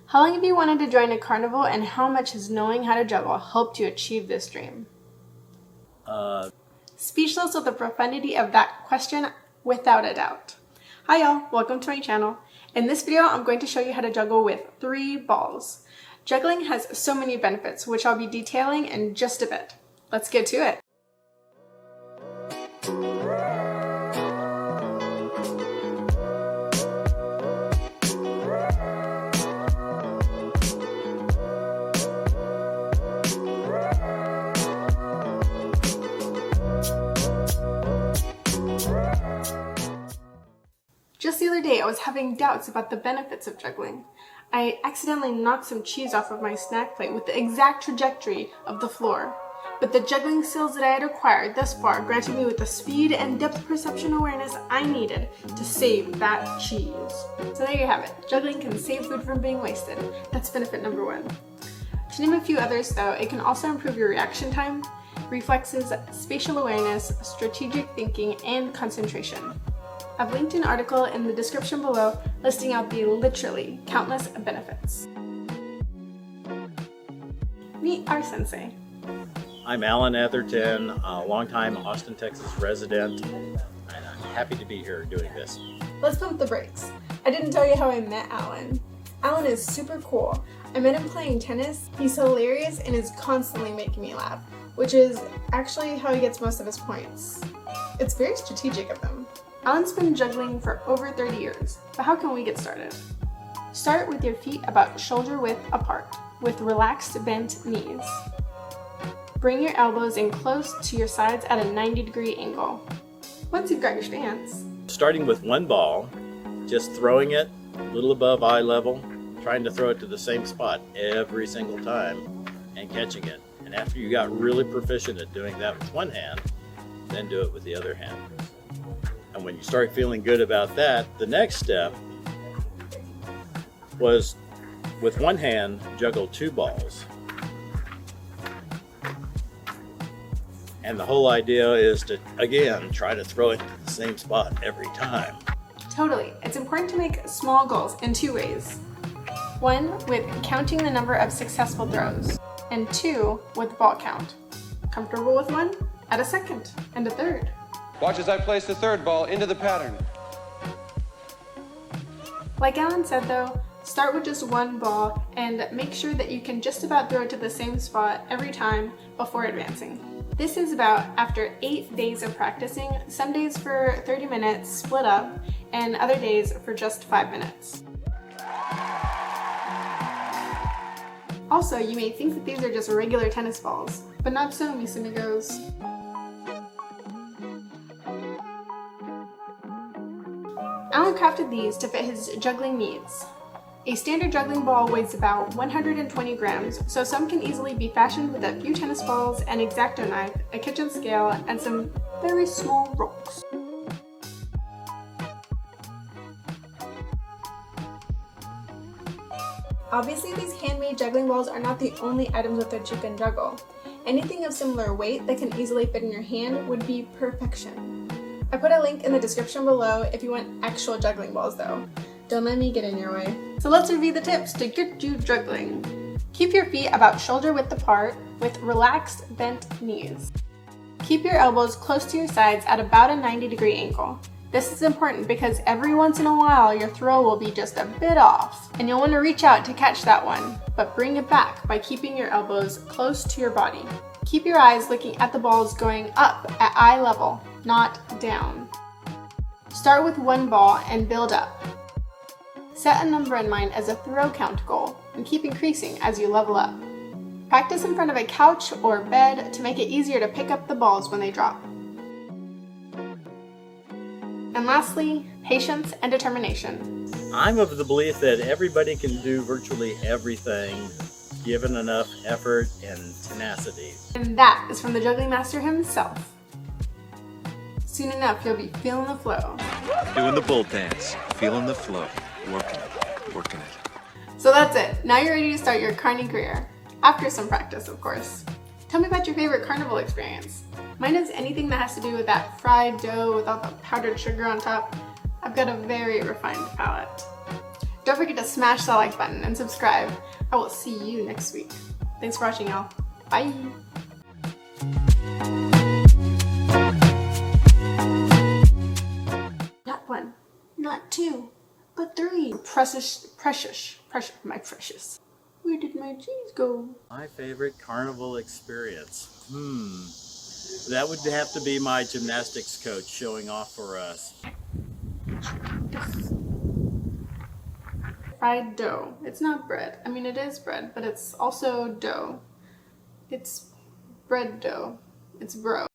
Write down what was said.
How long have you wanted to join a carnival, and how much has knowing how to juggle helped you achieve this dream? Speechless with the profundity of that question, without a doubt. Hi y'all, welcome to my channel. In this video, I'm going to show you how to juggle with 3 balls. Juggling has so many benefits, which I'll be detailing in just a bit. Let's get to it. Just the other day, I was having doubts about the benefits of juggling. I accidentally knocked some cheese off of my snack plate with the exact trajectory of the floor. But the juggling skills that I had acquired thus far granted me with the speed and depth perception awareness I needed to save that cheese. So there you have it. Juggling can save food from being wasted. That's benefit number 1. To name a few others though, it can also improve your reaction time, reflexes, spatial awareness, strategic thinking, and concentration. I've linked an article in the description below listing out the literally countless benefits. Meet our sensei. I'm Alan Atherton, a longtime Austin, Texas resident, and I'm happy to be here doing this. Let's pump the brakes. I didn't tell you how I met Alan. Alan is super cool. I met him playing tennis. He's hilarious and is constantly making me laugh, which is actually how he gets most of his points. It's very strategic of him. Alan's been juggling for over 30 years, but how can we get started? Start with your feet about shoulder width apart, with relaxed bent knees. Bring your elbows in close to your sides at a 90-degree angle. Once you've got your stance, Starting with one ball, just throwing it a little above eye level, trying to throw it to the same spot every single time, and catching it. And after you got really proficient at doing that with one hand, then do it with the other hand. And when you start feeling good about that, the next step was with one hand, juggle 2 balls. And the whole idea is to, again, try to throw it to the same spot every time. Totally. It's important to make small goals in 2 ways. 1, with counting the number of successful throws, and 2, with ball count. Comfortable with 1? Add a 2nd, and a 3rd. Watch as I place the 3rd ball into the pattern. Like Alan said though, start with just 1 ball and make sure that you can just about throw it to the same spot every time before advancing. This is about after 8 days of practicing, some days for 30 minutes split up, and other days for just 5 minutes. Also, you may think that these are just regular tennis balls, but not so, mis amigos. Alan crafted these to fit his juggling needs. A standard juggling ball weighs about 120 grams, so some can easily be fashioned with a few tennis balls, an X-Acto knife, a kitchen scale, and some very small rocks. Obviously, these handmade juggling balls are not the only items with which you can juggle. Anything of similar weight that can easily fit in your hand would be perfection. I put a link in the description below if you want actual juggling balls though. Don't let me get in your way. So let's review the tips to get you juggling. Keep your feet about shoulder width apart with relaxed bent knees. Keep your elbows close to your sides at about a 90-degree angle. This is important because every once in a while your throw will be just a bit off and you'll want to reach out to catch that one, but bring it back by keeping your elbows close to your body. Keep your eyes looking at the balls going up at eye level, not down. Start with 1 ball and build up. Set a number in mind as a throw count goal and keep increasing as you level up. Practice in front of a couch or bed to make it easier to pick up the balls when they drop. And lastly, patience and determination. I'm of the belief that everybody can do virtually everything given enough effort and tenacity. And that is from the juggling master himself. Soon enough, you'll be feeling the flow. Doing the bull dance, feeling the flow, working it. So that's it. Now you're ready to start your carny career. After some practice, of course. Tell me about your favorite carnival experience. Mine is anything that has to do with that fried dough with all the powdered sugar on top. I've got a very refined palate. Don't forget to smash the like button and subscribe. I will see you next week. Thanks for watching, y'all. Bye! Not one, not two, but three. Precious, my precious. Where did my cheese go? My favorite carnival experience. That would have to be my gymnastics coach showing off for us. Fried dough. It's not bread. I mean, it is bread, but it's also dough. It's bread dough. It's bro.